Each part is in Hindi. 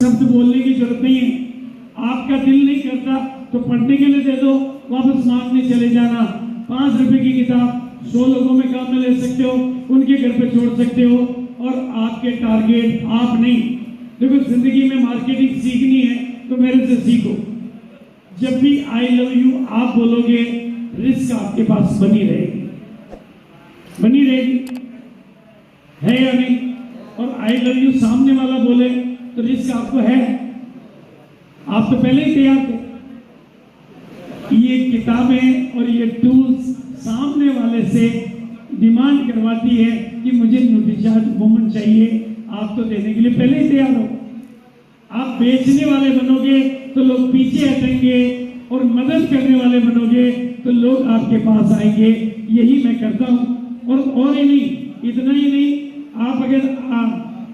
शब्द बोलने की जरूरत नहीं है। आपका दिल नहीं करता तो पढ़ने के लिए दे दो, वापस मांगने चले जाना। 5 रुपए की किताब 100 लोगों में काम में ले सकते हो, उनके घर पे छोड़ सकते हो, और आपके टारगेट आप नहीं। देखो, जिंदगी में मार्केटिंग सीखनी है तो मेरे से सीखो। जब भी आई लव यू आप बोलोगे, रिस्क आपके पास बनी रहेगी, बनी रहेगी, है या नहीं? और आई लव यू सामने वाला बोले तो रिस्क आपको है। आप तो पहले ही तैयार थे। ये किताबें और ये टूल्स सामने वाले से डिमांड करवाती है कि मुझे नोटिस वुमन चाहिए, आप तो देने के लिए पहले ही तैयार हो। आप बेचने वाले बनोगे तो लोग पीछे हटेंगे, और मदद करने वाले बनोगे तो लोग आपके पास आएंगे। यही मैं करता हूं। और ही नहीं, इतना ही नहीं, आप अगर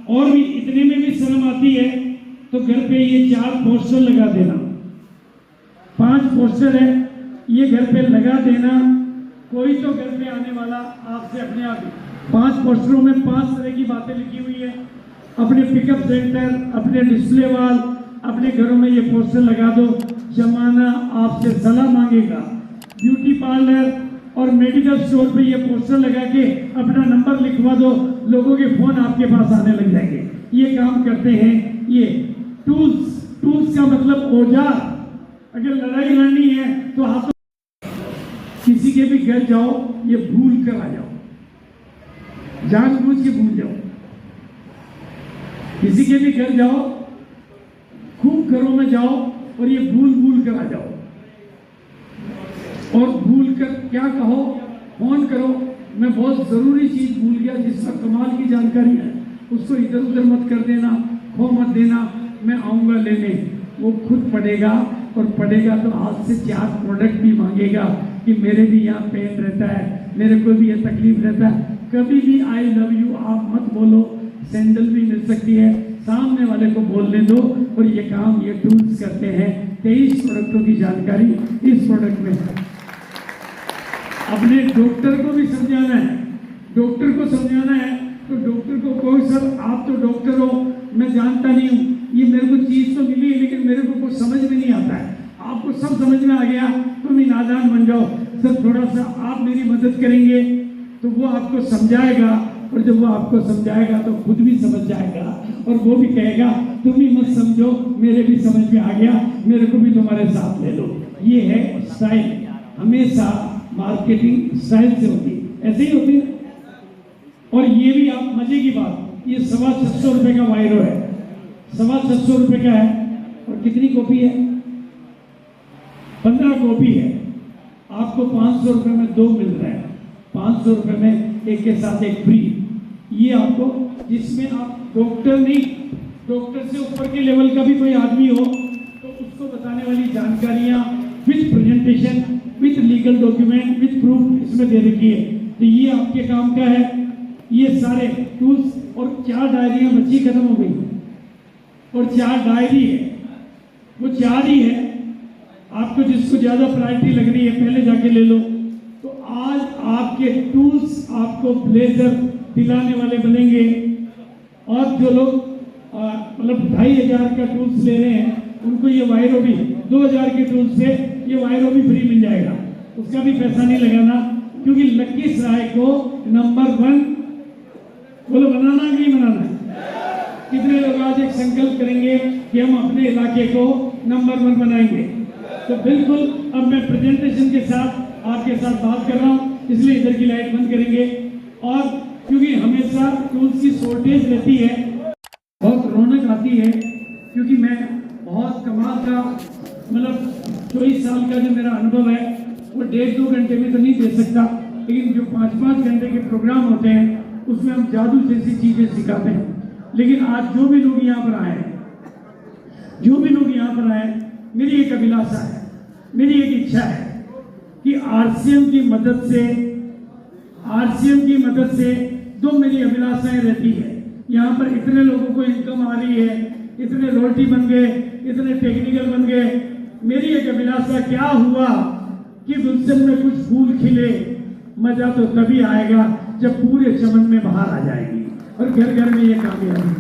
और भी इतने में भी शर्म आती है तो घर पे ये 4 पोस्टर लगा देना, 5 पोस्टर है, ये घर पे लगा देना। कोई तो घर पे आने वाला आपसे अपने आप ही। 5 पोस्टरों में 5 तरह की बातें लिखी हुई है। अपने पिकअप सेंटर, अपने डिस्प्ले वाल, अपने घरों में ये पोस्टर लगा दो। जमाना आपसे सलाह मांगेगा। ब्यूटी पार्लर और मेडिकल स्टोर पे ये पोस्टर लगा के अपना नंबर लिखवा दो, लोगों के फोन आपके पास आने लग जाएंगे। ये काम करते हैं ये टूल्स का मतलब औजार। अगर लड़ाई लड़नी है तो हाथों, किसी के भी घर जाओ, ये भूल कर आ जाओ, जानबूझ के भूल जाओ। किसी के भी घर जाओ, खूब घरों में जाओ और ये भूल कर आ जाओ। और भूल कर क्या कहो, फोन करो, मैं बहुत जरूरी चीज भूल गया जिसका कमाल की जानकारी है, उसको इधर उधर मत कर देना, खो मत देना, मैं आऊंगा लेने। वो खुद पढ़ेगा, और पढ़ेगा तो हाथ से 4 प्रोडक्ट भी मांगेगा कि मेरे भी यहाँ पेन रहता है, मेरे को भी ये तकलीफ रहता है। कभी भी आई लव यू आप मत बोलो, सैंडल भी मिल सकती है, सामने वाले को बोलने दो। और ये काम ये टूल्स करते हैं। 23 प्रोडक्टों की जानकारी इस प्रोडक्ट में है। अपने डॉक्टर को भी समझाना है, डॉक्टर को समझाना है तो डॉक्टर को कोई, सर आप तो डॉक्टर हो, मैं जानता नहीं हूँ, ये मेरे को चीज तो मिली लेकिन मेरे को कुछ समझ में नहीं आता है। आपको सब समझ में आ गया, तुम ही नादान बन जाओ, सर थोड़ा सा आप मेरी मदद करेंगे। तो वो आपको समझाएगा, और जब वो आपको समझाएगा तो खुद भी समझ जाएगा, और वो भी कहेगा तुम ही मत समझो, मेरे भी समझ में आ गया, मेरे को भी तुम्हारे साथ ले लो। ये है स्टाइल, हमेशा मार्केटिंग स्टाइल से होती है, ऐसे ही होती है। और ये भी आप मजे की बात, ये 650 रुपए का वायरो है, 650 रुपए का है। और कितनी कॉपी है? 15 कॉपी है। आपको 500 रुपए में 2 मिल रहे हैं, 500 रुपए में एक के साथ एक फ्री। ये आपको, जिसमें आप डॉक्टर नहीं, डॉक्टर से ऊपर के लेवल का भी कोई आदमी हो तो उसको बताने वाली जानकारियां with presentation, with legal document, with proof इसमें दे रखी है। तो ये आपके काम का है, ये सारे टूल्स। और 4 डायरियां बच्ची खत्म हो गई, और 4 डायरी है, वो 4 ही है। आपको जिसको ज्यादा प्रायोरिटी लग रही है पहले जाके ले लो। तो आज आपके टूल्स आपको ब्लेजर दिलाने वाले बनेंगे। और जो लोग मतलब 2500 का टूल्स ले रहे हैं, उनको ये वायरो भी 2000 के टूल्स से ये वायरो भी फ्री मिल जाएगा, उसका भी पैसा नहीं लगाना। क्योंकि लखीसराय को नंबर 1 बोलो, बनाना है नहीं बनाना है? कितने लोग आज एक संकल्प करेंगे कि हम अपने इलाके को नंबर 1 बनाएंगे? तो बिल्कुल, अब मैं प्रेजेंटेशन के साथ आपके साथ बात कर रहा हूं, इसलिए इधर की लाइट बंद करेंगे। और क्योंकि हमेशा टूल्स की शॉर्टेज रहती है, बहुत रौनक आती है, क्योंकि मैं बहुत कमाल का, मतलब 24 साल का जो मेरा अनुभव है वो 1.5-2 घंटे में तो नहीं दे सकता, लेकिन जो 5-5 घंटे के प्रोग्राम होते हैं उसमें हम जादू जैसी चीजें सिखाते हैं। लेकिन आज जो भी लोग यहाँ पर आए हैं, जो भी लोग यहाँ पर आए, मेरी एक अभिलाषा है, मेरी एक इच्छा है कि आरसीएम की मदद से 2 मेरी अभिलाषाएं रहती है। यहाँ पर इतने लोगों को इनकम आ रही है, इतने रॉयल्टी बन गए, इतने टेक्निकल बन गए। मेरी एक अभिलाषा क्या हुआ कि गुलशन में कुछ फूल खिले, मजा तो तभी आएगा जब पूरे चमन में बाहर आ जाएगी, और घर घर में ये कामयाबी।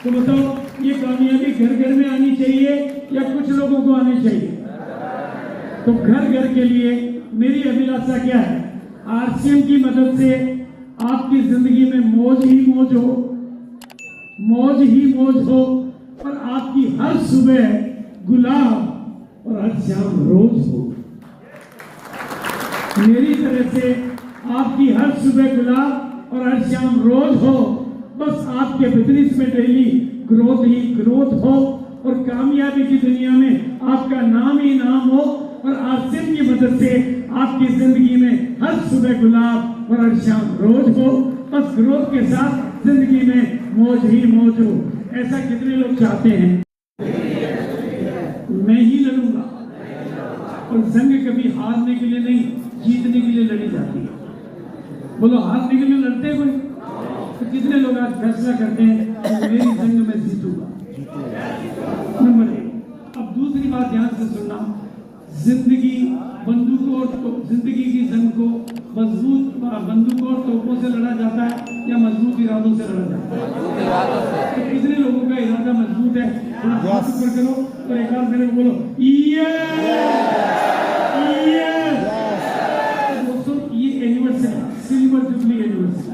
तो बताओ, ये कामयाबी तो घर घर के लिए मेरी अभिलाषा क्या है? आरसीएम की मदद से आपकी जिंदगी में मौज ही मौज हो, मौज ही मौज हो, और आपकी हर सुबह गुलाब और हर शाम रोज हो। मेरी तरह से आपकी हर सुबह गुलाब और हर शाम रोज हो। बस आपके बिजनेस में डेली ग्रोथ ही ग्रोथ हो, और कामयाबी की दुनिया में आपका नाम ही नाम हो, और आरसीएम की मदद से आपकी जिंदगी में हर सुबह गुलाब और हर शाम रोज हो। बस ग्रोथ के साथ जिंदगी में मौज ही मौज हो। ऐसा कितने लोग चाहते हैं? मैं ही लड़ूंगा, और जंग कभी हारने के लिए नहीं, जीतने के लिए लड़ी जाती है। बोलो, हारने के लिए लड़ते हैं कोई? तो कितने लोग आज फैसला करते हैं कि मेरी जंग में जीतूंगा? नंबर 1। अब दूसरी बात ध्यान से सुनना। जिंदगी बंदूकों तो जिंदगी की जंग को मजबूत बंदूकों और तोपों से लड़ा जाता है या मजबूत इरादों से लड़ा जाता है? तो कितने लोगों का इरादा मजबूत है? थोड़ा हाथ ऊपर करो और एक बार मेरे को बोलो, दोस्तों, ये university silver jubilee university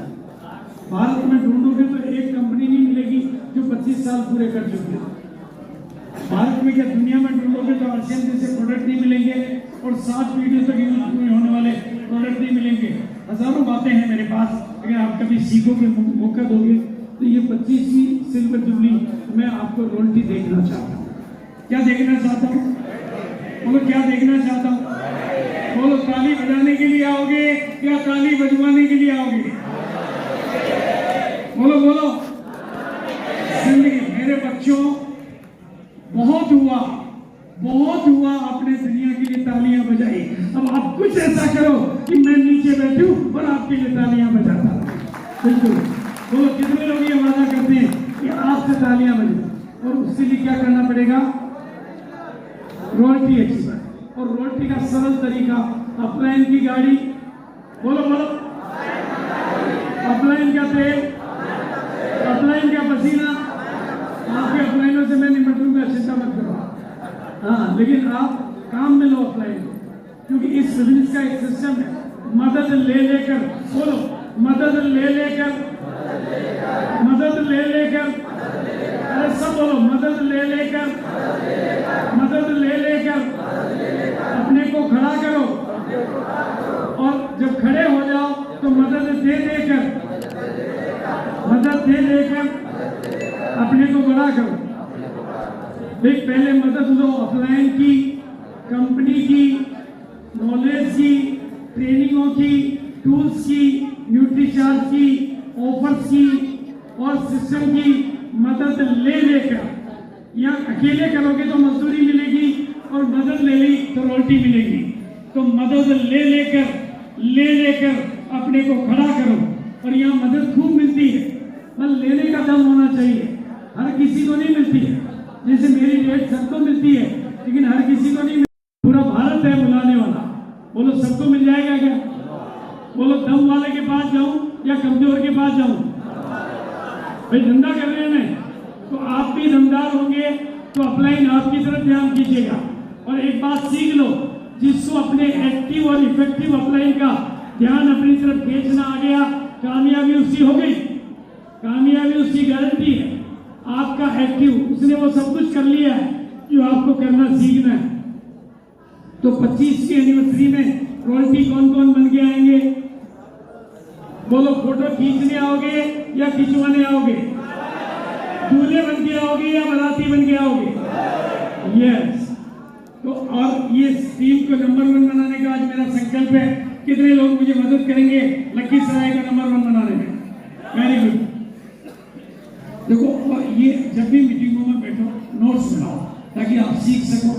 Bharat में ढूंढोगे तो एक कंपनी नहीं मिलेगी जो 25 साल पूरे कर चुकी है। भारत में क्या, दुनिया में ढूंढोगे तो आरसीएम जैसे प्रोडक्ट नहीं मिलेंगे, और 7 पीढ़ियों तक यूज होने वाले प्रोडक्ट नहीं मिलेंगे। हजारों बातें हैं मेरे पास, अगर आप कभी सीखोगे, मौका दोगे, तो ये 25वीं सिल्वर जुबली मैं आपको रॉयल्टी देखना चाहता हूँ। क्या देखना चाहता हूँ? बोलो, क्या देखना चाहता हूँ? बोलो, ताली बजाने के लिए आओगे या ताली बजवाने के लिए आओगे? बोलो बोलो। जिंदगी, मेरे बच्चों, बहुत हुआ आपने दुनिया के लिए तालियां बजाई। अब आप कुछ ऐसा करो कि मैं नीचे बैठूं और आपके लिए तालियां बजाता हूं। बिल्कुल। बोलो, कितने लोग ये वादा करते हैं कि आपसे तालियां बजे? और उसके लिए क्या करना पड़ेगा? Royalty expert. और रॉयल्टी का सरल तरीका, अपलाइन की गाड़ी, बोलो बोलो, अपलाइन का तेल, अपलाइन का पसीना। आपके अपलाइनों से मैं निपट लूंगा, चिंता मत करो। हाँ, लेकिन आप काम में लो अपलाइन, क्योंकि इस बिजनेस का एक सिस्टम है, मदद ले लेकर, बोलो, मदद ले लेकर, मदद ले लेकर, अरे सब बोलो, मदद ले लेकर, मदद ले लेकर अपने को खड़ा करो, और जब खड़े हो जाओ तो मदद दे देकर, मदद दे देकर अपने को बड़ा करो। देख, पहले मदद लो अपलाइन की, कंपनी की, नॉलेज की, ट्रेनिंगों की, टूल्स की, न्यूट्रीचार्ज की, ऑफर्स की और सिस्टम की मदद ले लेकर। या अकेले करोगे तो मजदूरी मिलेगी, और मदद ले ली तो रोटी मिलेगी। तो मदद ले लेकर अपने को खड़ा करो, और यहाँ मदद खूब मिलती है, पर लेने का दम होना चाहिए। हर किसी को नहीं मिलती है, जैसे मेरी डेट सबको मिलती है, लेकिन हर किसी को नहीं मिलती। पूरा भारत है बुलाने वाला। बोलो, सबको मिल जाएगा क्या? बोलो, दम वाले के पास जाऊं या कमजोर के पास जाऊं? भाई, धंधा करने में तो आप भी दमदार होंगे, तो अपलाइन आपकी तरफ ध्यान कीजिएगा। और एक बात सीख लो, जिसको अपने एक्टिव और इफेक्टिव अपलाइन का ध्यान अपनी तरफ खींचना आ गया, कामयाबी उसकी हो गई, कामयाबी उसकी गारंटी है। आपका एक्टिव, उसने वो सब कुछ कर लिया है जो आपको करना सीखना है। तो 25वीं एनिवर्सरी में रॉयल्टी कौन कौन बन के आएंगे? बोलो, फोटो खींचने आओगे या खिंचवाने आओगे? दूल्हे बन के आओगे या बाराती बन के आओगे? यस। तो और ये टीम को नंबर 1 बनाने का आज मेरा संकल्प है। कितने लोग मुझे मदद करेंगे लखीसराय का नंबर 1 बनाने में? Very good. देखो, और ये जब भी मीटिंगों में बैठो, नोट्स बनाओ ताकि आप सीख सको।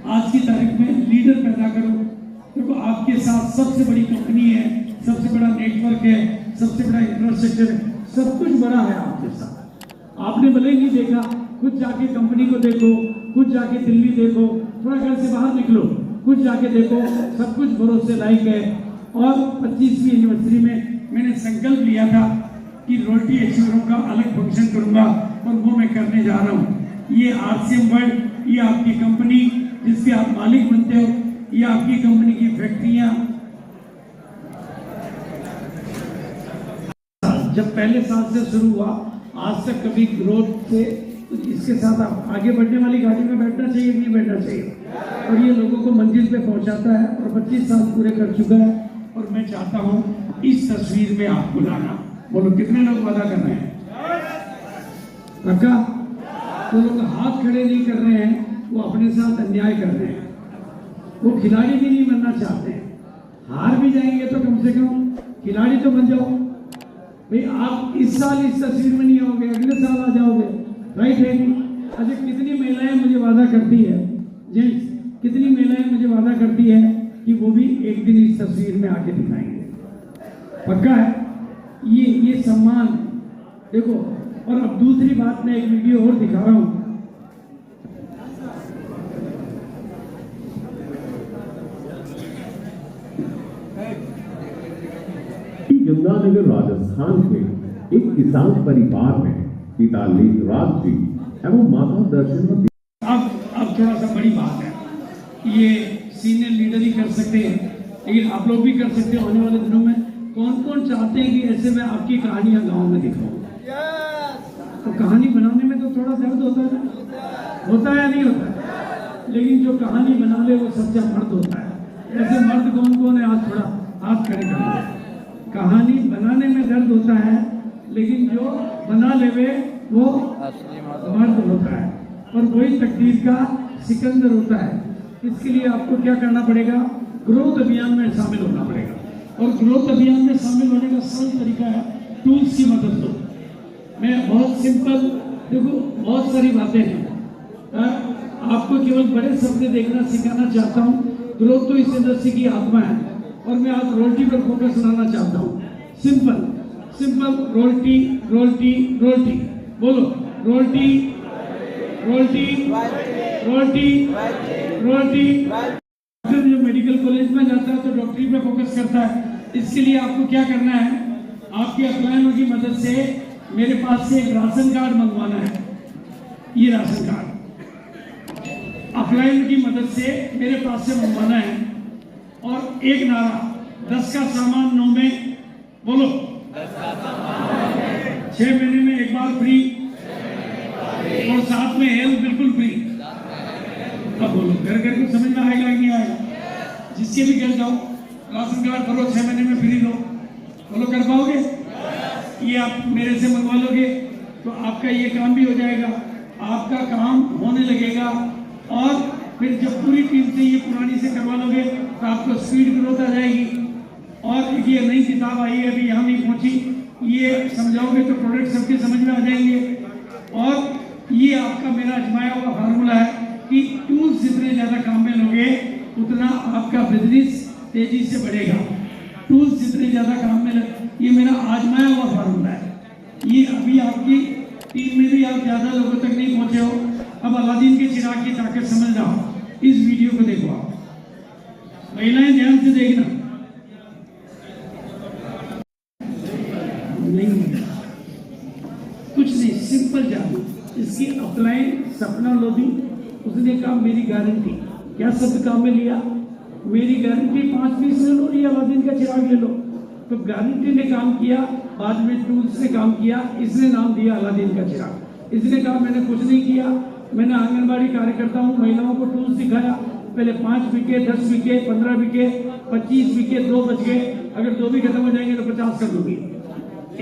आज की तारीख में लीडर पैदा करो। देखो, आपके साथ सबसे बड़ी कंपनी है, सबसे बड़ा नेटवर्क है, सबसे बड़ा इंफ्रास्ट्रक्चर है, सब कुछ बड़ा है आपके साथ। आपने भले नहीं देखा, खुद जाके कंपनी को देखो, खुद जाके दिल्ली देखो, थोड़ा घर से बाहर निकलो, खुद जाके देखो, सब कुछ भरोसे लायक है। और 25वीं एनिवर्सरी में मैंने संकल्प लिया था कि रॉयल्टी अचीवरों का अलग फंक्शन करूंगा, और वो मैं करने जा रहा हूँ। ये आरसीएम वर्ल्ड, ये आपकी कंपनी जिसके आप मालिक बनते हो, ये आपकी कंपनी की फैक्ट्रियां, जब पहले साल से शुरू हुआ आज तक कभी ग्रोथ से, तो इसके साथ आप आगे बढ़ने वाली गाड़ी में बैठना चाहिए कि नहीं बैठना चाहिए, और ये लोगों को मंजिल पे पहुंचाता है और 25 साल पूरे कर चुका है। और मैं चाहता हूं इस तस्वीर में आपको लाना। बोलो कितने लोग वादा कर रहे हैं? पक्का? तो लोग हाथ खड़े नहीं कर रहे हैं, वो अपने साथ अन्याय कर रहे हैं। वो खिलाड़ी भी नहीं बनना चाहते हैं। हार भी जाएंगे तो कम से कम खिलाड़ी तो बन जाओ भाई। आप इस साल इस तस्वीर में नहीं आओगे, अगले साल आ जाओगे, राइट है नहीं? अच्छा, कितनी महिलाएं मुझे वादा करती है, जेंट्स, कितनी महिलाएं मुझे वादा करती है कि वो भी एक दिन इस तस्वीर में आके दिखाएंगे? पक्का है? ये सम्मान देखो। और अब दूसरी बात, मैं एक वीडियो और दिखा रहा हूं। यमुनानगर राजस्थान के एक किसान परिवार में पिता लेखराज जी एवं माता दर्शन। अब थोड़ा सा बड़ी बात है, ये सीनियर लीडर ही कर सकते हैं, लेकिन आप लोग भी कर सकते हो। आने वाले दिनों में कौन कौन चाहते हैं कि ऐसे मैं आपकी कहानियां गांव में दिखाऊं? तो कहानी बनाने में तो थोड़ा दर्द होता है ना, होता है या नहीं होता है? लेकिन जो कहानी बना ले वो सच्चा मर्द होता है। ऐसे मर्द कौन कौन है? आज थोड़ा हाथ खड़े कर। कहानी बनाने में दर्द होता है, लेकिन जो बना लेवे वो मर्द होता है, और वही तकदीर का सिकंदर होता है। इसके लिए आपको क्या करना पड़ेगा? ग्रोथ अभियान में शामिल होना पड़ेगा। और ग्रोथ अभियान में शामिल होने का सरल तरीका है, टूल्स की मदद लो। मैं बहुत सिंपल, देखो बहुत सारी बातें हैं, आपको केवल बड़े शब्द देखना सिखाना चाहता हूँ। ग्रोथ तो इस इंडस्ट्री की आत्मा है, और मैं आज रोल्टी पर फोकस लाना चाहता हूँ। Simple simple, royalty royalty royalty, बोलो रोल्टी रोल्टी रोल्टी रोल्टी। जब मेडिकल कॉलेज में जाता है तो डॉक्टरी पे फोकस करता है। इसके लिए आपको क्या करना है? आपके अप्लायरों की मदद से मेरे पास से एक राशन कार्ड मंगवाना है। ये राशन कार्ड अप्लायर की मदद से मेरे पास से मंगवाना है, और एक नारा, 10 का सामान 9 में, बोलो 6 महीने में एक बार फ्री, और साथ में हेल्थ बिल्कुल फ्री। अब बोलो घर घर को समझ में आएगा कि नहीं आएगा? जिसके भी घर जाओ, राशन कार्ड करो, 6 महीने में फ्री लो। बोलो कर पाओगे? ये आप मेरे से मंगवा लोगे तो आपका ये काम भी हो जाएगा, आपका काम होने लगेगा। और फिर जब पूरी टीम से ये पुरानी से करवा लोगे तो आपको स्पीड ग्रोथ आ जाएगी। और ये नई किताब आई है, अभी यहाँ नहीं पहुंची, ये समझाओगे तो प्रोडक्ट सबके समझ में आ जाएंगे। और ये आपका मेरा आजमाया हुआ फार्मूला है कि टूल्स जितने ज्यादा काम में लोगे उतना आपका बिजनेस तेजी से बढ़ेगा। टूल्स जितने ज्यादा काम में ये मेरा आजमाया हुआ फार्मूला है। ये अभी आपकी टीम में भी आप ज्यादा लोगों तक नहीं पहुंचे हो। अब अलादीन के चिराग की ताकत समझ रहा हो, इस वीडियो को देखो आप, महिलाएं ध्यान से देखना। नहीं कुछ नहीं, सिंपल जादू। इसकी अप्लाई सपना लोधी, उसने कहा मेरी गारंटी। क्या शब्द काम में लिया? मेरी गारंटी 5 पीस ले लो, या अलादीन का चिराग ले लो। तो गारंटी ने काम किया, बाद में टूल्स ने काम किया, इसने नाम दिया अलादीन का चिराग। इसने कहा मैंने कुछ नहीं किया, मैंने आंगनबाड़ी कार्यकर्ता हूँ, महिलाओं को टूल्स सिखाया। पहले 5 बिके, 10 बिके, 15 बिके, 25 बिके, 2 बच गए। अगर 2 भी खत्म हो जाएंगे तो 50 कर दूंगी।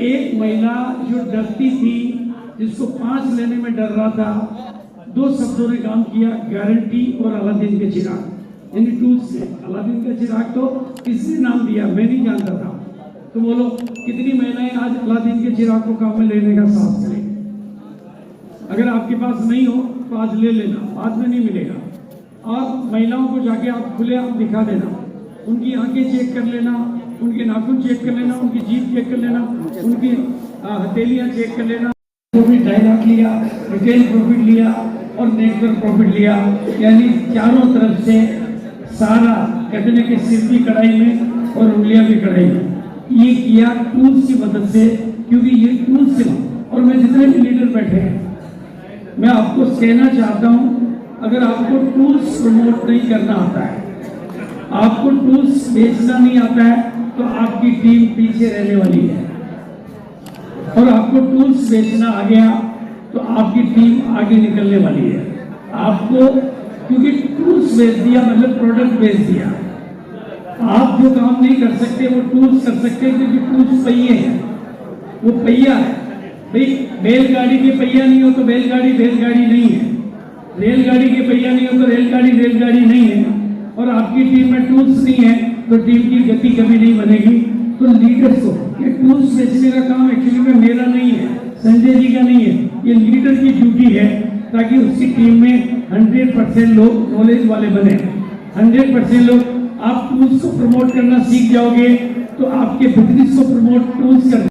एक महिला जो डरती थी, जिसको 5 लेने में डर रहा था, 2 शब्दों ने काम किया, गारंटी और अलादीन के चिराग, यानी टूल्स से। अलादीन का चिराग तो इसने नाम दिया, मैं नहीं जानता था। तो बोलो कितनी महिलाएं आज अलादीन के चिराग को काम में लेने का साहस करें? अगर आपके पास नहीं हो तो आज ले लेना, बाद में नहीं मिलेगा। और महिलाओं को जाके आप खुले आप दिखा देना, उनकी आंखें चेक कर लेना, उनके नाखून चेक कर लेना, उनकी जीभ चेक कर लेना, उनकी हथेलियां चेक कर लेना। प्रॉफिट 2.5 लाख लिया, रिटेल प्रॉफिट लिया और नेटवर्क प्रॉफिट लिया, यानी चारों तरफ से सारा कहते के सिर भी कढ़ाई में और उंगलियां भी कढ़ाई में। ये किया टूल्स की मदद से, क्योंकि ये टूल्स से। और मैं जितने भी लीडर बैठे हैं, मैं आपको कहना चाहता हूं, अगर आपको टूल्स प्रमोट नहीं करना आता है, आपको टूल्स बेचना नहीं आता है तो आपकी टीम पीछे रहने वाली है, और आपको टूल्स बेचना आ गया तो आपकी टीम आगे निकलने वाली है। आपको क्योंकि टूल्स बेच दिया मतलब प्रोडक्ट बेच दिया, आप जो काम नहीं कर सकते वो टूल्स कर सकते हैं, क्योंकि टूल्स पहिए हैं, वो पहिया है भाई। बैलगाड़ी के पहिया नहीं हो तो बैलगाड़ी बैलगाड़ी नहीं है, रेलगाड़ी के पहिया नहीं हो तो रेलगाड़ी रेलगाड़ी नहीं है, और आपकी टीम में टूल्स नहीं है तो टीम की गति कभी नहीं बनेगी। तो लीडर्स को ये टूल्स बेचने का काम एक्चुअली में मेरा नहीं है, संजय जी का नहीं है, ये लीडर की ड्यूटी है, ताकि उसकी टीम में 100% लोग नॉलेज वाले बने। 100% लोग, आप टूल्स को प्रमोट करना सीख जाओगे तो आपके बिजनेस को प्रमोट टूल्स कर